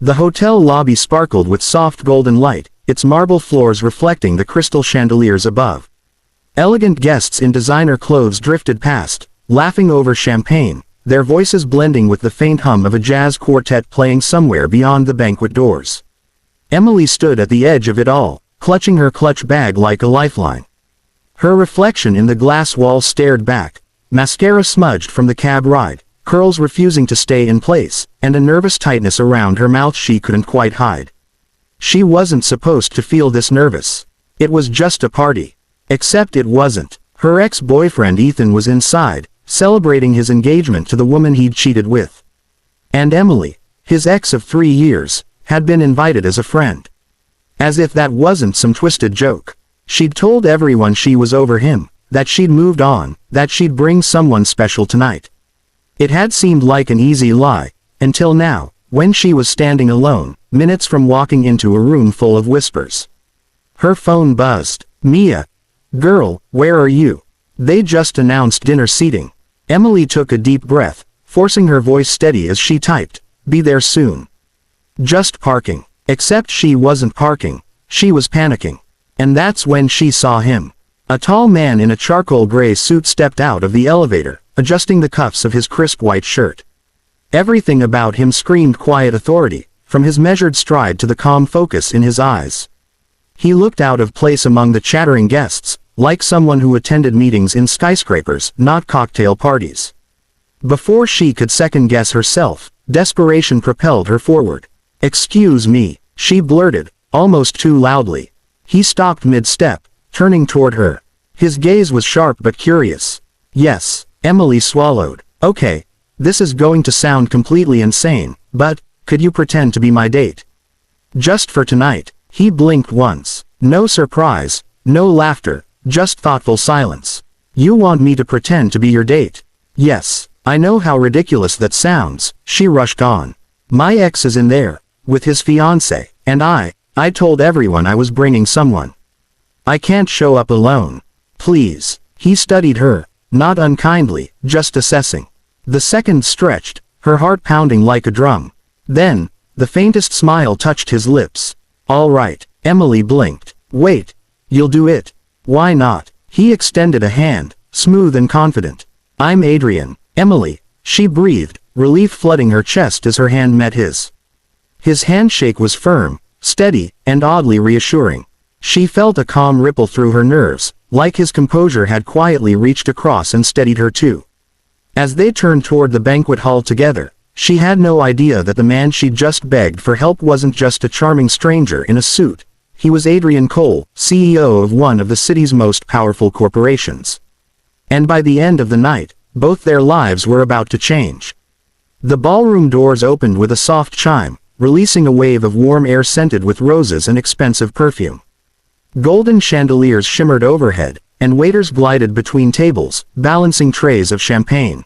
The hotel lobby sparkled with soft golden light, its marble floors reflecting the crystal chandeliers above. Elegant guests in designer clothes drifted past, laughing over champagne, their voices blending with the faint hum of a jazz quartet playing somewhere beyond the banquet doors. Emily stood at the edge of it all, clutching her clutch bag like a lifeline. Her reflection in the glass wall stared back, mascara smudged from the cab ride, curls refusing to stay in place, and a nervous tightness around her mouth she couldn't quite hide. She wasn't supposed to feel this nervous. It was just a party. Except it wasn't. Her ex-boyfriend Ethan was inside, celebrating his engagement to the woman he'd cheated with. And Emily, his ex of 3 years, had been invited as a friend. As if that wasn't some twisted joke. She'd told everyone she was over him, that she'd moved on, that she'd bring someone special tonight. It had seemed like an easy lie, until now, when she was standing alone, minutes from walking into a room full of whispers. Her phone buzzed. Mia. Girl, where are you? They just announced dinner seating. Emily took a deep breath, forcing her voice steady as she typed, be there soon. Just parking. Except she wasn't parking, she was panicking. And that's when she saw him. A tall man in a charcoal gray suit stepped out of the elevator, adjusting the cuffs of his crisp white shirt. Everything about him screamed quiet authority, from his measured stride to the calm focus in his eyes. He looked out of place among the chattering guests, like someone who attended meetings in skyscrapers, not cocktail parties. Before she could second-guess herself, desperation propelled her forward. Excuse me, she blurted, almost too loudly. He stopped mid-step, turning toward her. His gaze was sharp but curious. Yes, Emily swallowed. Okay, this is going to sound completely insane, but, could you pretend to be my date? Just for tonight. He blinked once. No surprise, no laughter, just thoughtful silence. You want me to pretend to be your date? Yes, I know how ridiculous that sounds, she rushed on. My ex is in there, with his fiancée, and I told everyone I was bringing someone. I can't show up alone. Please. He studied her, not unkindly, just assessing. The seconds stretched, her heart pounding like a drum. Then, the faintest smile touched his lips. All right, Emily blinked. Wait. You'll do it. Why not? He extended a hand, smooth and confident. I'm Adrian. Emily, she breathed, relief flooding her chest as her hand met his. His handshake was firm, steady, and oddly reassuring. She felt a calm ripple through her nerves, like his composure had quietly reached across and steadied her too. As they turned toward the banquet hall together, she had no idea that the man she'd just begged for help wasn't just a charming stranger in a suit. He was Adrian Cole, CEO of one of the city's most powerful corporations. And by the end of the night, both their lives were about to change. The ballroom doors opened with a soft chime, releasing a wave of warm air scented with roses and expensive perfume. Golden chandeliers shimmered overhead, and waiters glided between tables, balancing trays of champagne.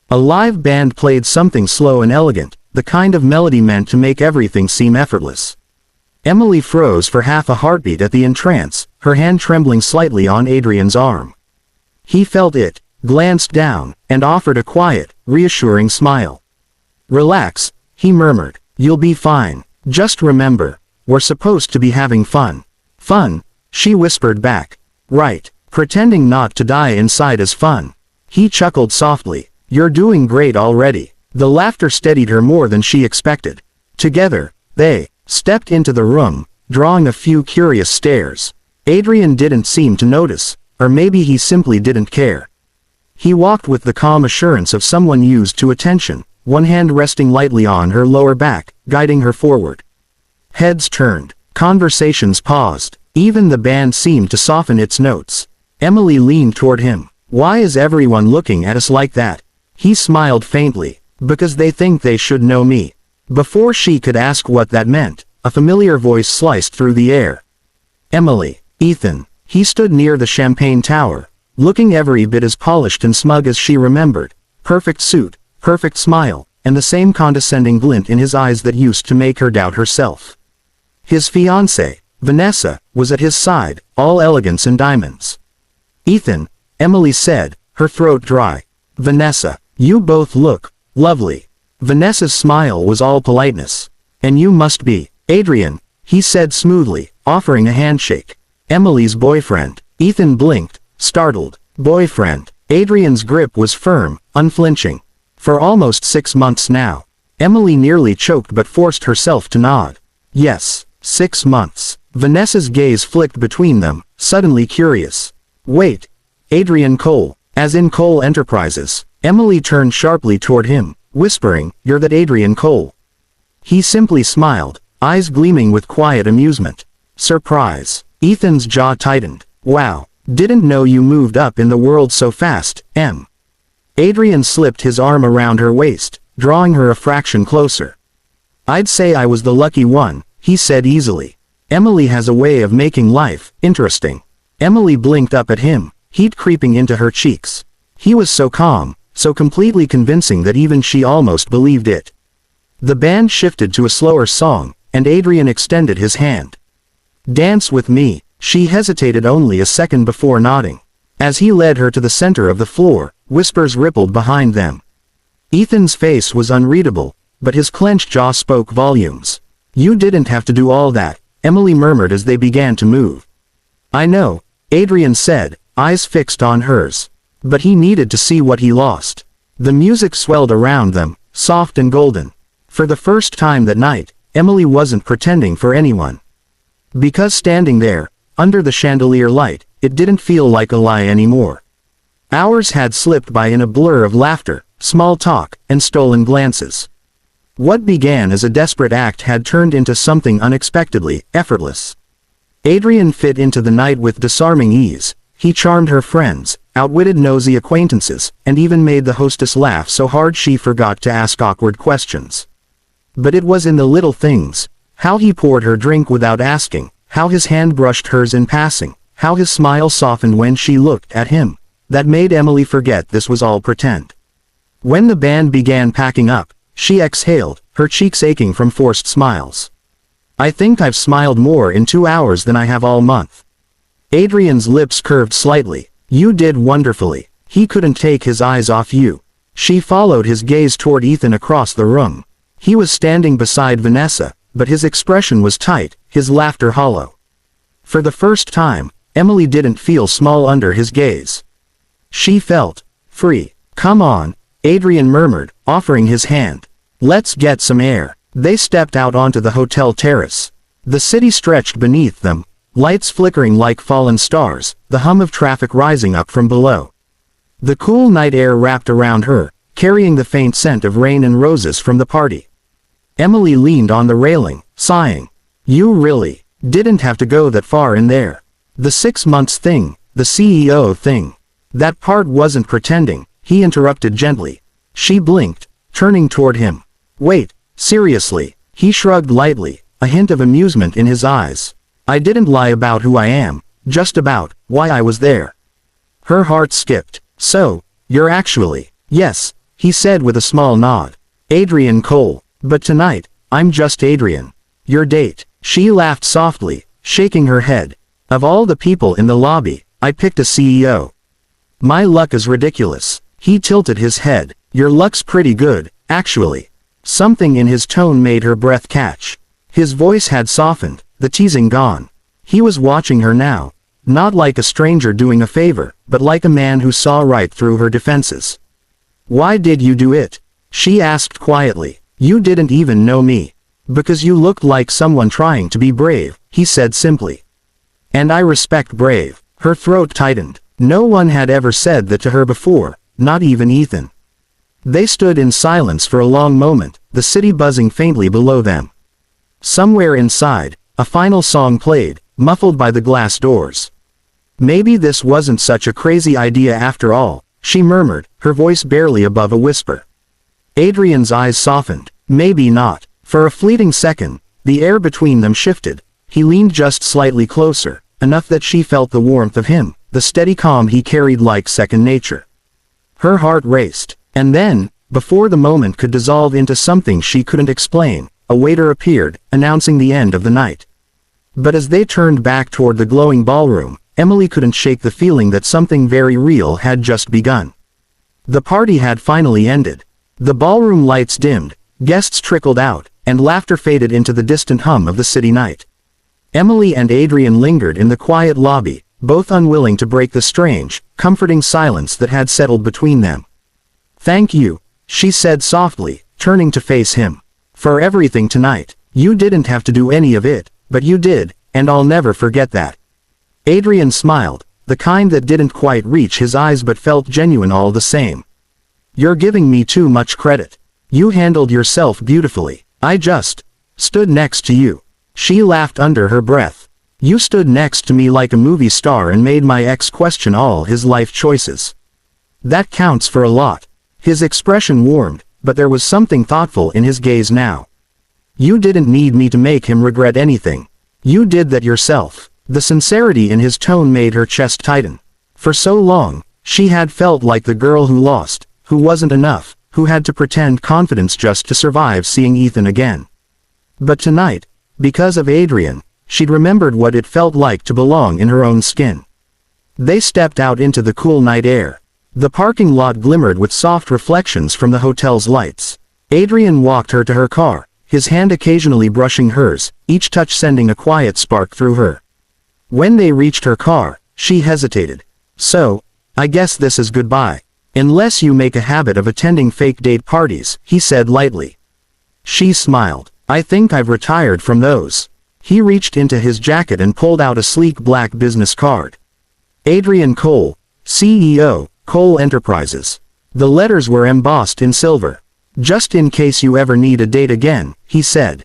A live band played something slow and elegant, the kind of melody meant to make everything seem effortless. Emily froze for half a heartbeat at the entrance, her hand trembling slightly on Adrian's arm. He felt it, glanced down, and offered a quiet, reassuring smile. Relax, he murmured. You'll be fine. Just remember, we're supposed to be having fun. Fun, she whispered back. Right, pretending not to die inside is fun. He chuckled softly. You're doing great already. The laughter steadied her more than she expected. Together, they stepped into the room, drawing a few curious stares. Adrian didn't seem to notice, or maybe he simply didn't care. He walked with the calm assurance of someone used to attention, one hand resting lightly on her lower back, guiding her forward. Heads turned, conversations paused, even the band seemed to soften its notes. Emily leaned toward him. Why is everyone looking at us like that? He smiled faintly. Because they think they should know me. Before she could ask what that meant, a familiar voice sliced through the air. Emily. Ethan. He stood near the champagne tower, looking every bit as polished and smug as she remembered. Perfect suit, perfect smile, and the same condescending glint in his eyes that used to make her doubt herself. His fiancée, Vanessa, was at his side, all elegance and diamonds. Ethan, Emily said, her throat dry. Vanessa, you both look lovely. Vanessa's smile was all politeness. And you must be Adrian, he said smoothly, offering a handshake. Emily's boyfriend. Ethan blinked, startled. Boyfriend. Adrian's grip was firm, unflinching. For almost 6 months now. Emily nearly choked but forced herself to nod. Yes, 6 months. Vanessa's gaze flicked between them, suddenly curious. Wait. Adrian Cole, as in Cole Enterprises. Emily turned sharply toward him, whispering, "You're that Adrian Cole." He simply smiled, eyes gleaming with quiet amusement. Surprise. Ethan's jaw tightened. Wow, didn't know you moved up in the world so fast, Em. Adrian slipped his arm around her waist, drawing her a fraction closer. I'd say I was the lucky one, he said easily. Emily has a way of making life interesting. Emily blinked up at him, heat creeping into her cheeks. He was so calm, so completely convincing that even she almost believed it. The band shifted to a slower song, and Adrian extended his hand. Dance with me. She hesitated only a second before nodding. As he led her to the center of the floor, whispers rippled behind them. Ethan's face was unreadable, but his clenched jaw spoke volumes. You didn't have to do all that, Emily murmured as they began to move. I know, Adrian said, eyes fixed on hers. But he needed to see what he lost. The music swelled around them, soft and golden. For the first time that night, Emily wasn't pretending for anyone. Because standing there, under the chandelier light, it didn't feel like a lie anymore. Hours had slipped by in a blur of laughter, small talk, and stolen glances. What began as a desperate act had turned into something unexpectedly effortless. Adrian fit into the night with disarming ease. He charmed her friends, outwitted nosy acquaintances, and even made the hostess laugh so hard she forgot to ask awkward questions. But it was in the little things. How he poured her drink without asking, how his hand brushed hers in passing, how his smile softened when she looked at him, that made Emily forget this was all pretend. When the band began packing up, she exhaled, her cheeks aching from forced smiles. I think I've smiled more in 2 hours than I have all month. Adrian's lips curved slightly. You did wonderfully. He couldn't take his eyes off you. She followed his gaze toward Ethan across the room. He was standing beside Vanessa, but his expression was tight, his laughter hollow. For the first time, Emily didn't feel small under his gaze. She felt free. Come on, Adrian murmured, offering his hand. Let's get some air. They stepped out onto the hotel terrace. The city stretched beneath them, lights flickering like fallen stars, the hum of traffic rising up from below. The cool night air wrapped around her, carrying the faint scent of rain and roses from the party. Emily leaned on the railing, sighing. You really didn't have to go that far in there. The 6 months thing, the CEO thing. That part wasn't pretending, he interrupted gently. She blinked, turning toward him. Wait, seriously, he shrugged lightly, a hint of amusement in his eyes. I didn't lie about who I am, just about why I was there. Her heart skipped. So, you're actually, yes, he said with a small nod. Adrian Cole. But tonight, I'm just Adrian. Your date. She laughed softly, shaking her head. Of all the people in the lobby, I picked a CEO. My luck is ridiculous. He tilted his head. Your luck's pretty good, actually. Something in his tone made her breath catch. His voice had softened, the teasing gone. He was watching her now, not like a stranger doing a favor, but like a man who saw right through her defenses. Why did you do it? She asked quietly. You didn't even know me. Because you looked like someone trying to be brave, he said simply. And I respect brave. Her throat tightened. No one had ever said that to her before, not even Ethan. They stood in silence for a long moment, the city buzzing faintly below them. Somewhere inside, a final song played, muffled by the glass doors. Maybe this wasn't such a crazy idea after all, she murmured, her voice barely above a whisper. Adrian's eyes softened. Maybe not. For a fleeting second, the air between them shifted. He leaned just slightly closer, enough that she felt the warmth of him, the steady calm he carried like second nature. Her heart raced. And then, before the moment could dissolve into something she couldn't explain, a waiter appeared, announcing the end of the night. But as they turned back toward the glowing ballroom, Emily couldn't shake the feeling that something very real had just begun. The party had finally ended. The ballroom lights dimmed, guests trickled out, and laughter faded into the distant hum of the city night. Emily and Adrian lingered in the quiet lobby, both unwilling to break the strange, comforting silence that had settled between them. "Thank you," she said softly, turning to face him. "For everything tonight. You didn't have to do any of it, but you did, and I'll never forget that." Adrian smiled, the kind that didn't quite reach his eyes but felt genuine all the same. "You're giving me too much credit. You handled yourself beautifully. I just stood next to you." She laughed under her breath. "You stood next to me like a movie star and made my ex question all his life choices. That counts for a lot." His expression warmed, but there was something thoughtful in his gaze now. "You didn't need me to make him regret anything. You did that yourself." The sincerity in his tone made her chest tighten. For so long, she had felt like the girl who lost, who wasn't enough, who had to pretend confidence just to survive seeing Ethan again. But tonight, because of Adrian, she'd remembered what it felt like to belong in her own skin. They stepped out into the cool night air. The parking lot glimmered with soft reflections from the hotel's lights. Adrian walked her to her car, his hand occasionally brushing hers, each touch sending a quiet spark through her. When they reached her car, she hesitated. "So, I guess this is goodbye. Unless you make a habit of attending fake date parties," he said lightly. She smiled. "I think I've retired from those." He reached into his jacket and pulled out a sleek black business card. "Adrian Cole, CEO, Cole Enterprises." The letters were embossed in silver. "Just in case you ever need a date again," he said.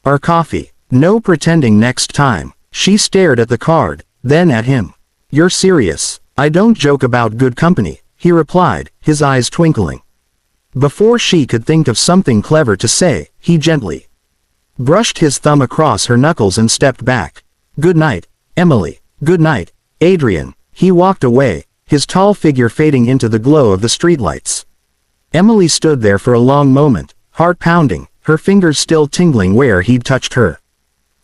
"Or coffee. No pretending next time." She stared at the card, then at him. "You're serious?" "I don't joke about good company," he replied, his eyes twinkling. Before she could think of something clever to say, he gently brushed his thumb across her knuckles and stepped back. "Good night, Emily." "Good night, Adrian." He walked away, his tall figure fading into the glow of the streetlights. Emily stood there for a long moment, heart pounding, her fingers still tingling where he'd touched her.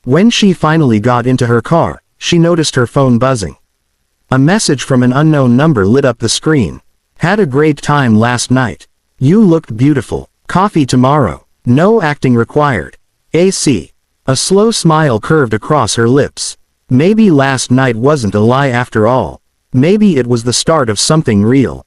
When she finally got into her car, she noticed her phone buzzing. A message from an unknown number lit up the screen. "Had a great time last night. You looked beautiful. Coffee tomorrow. No acting required. AC." A slow smile curved across her lips. Maybe last night wasn't a lie after all. Maybe it was the start of something real.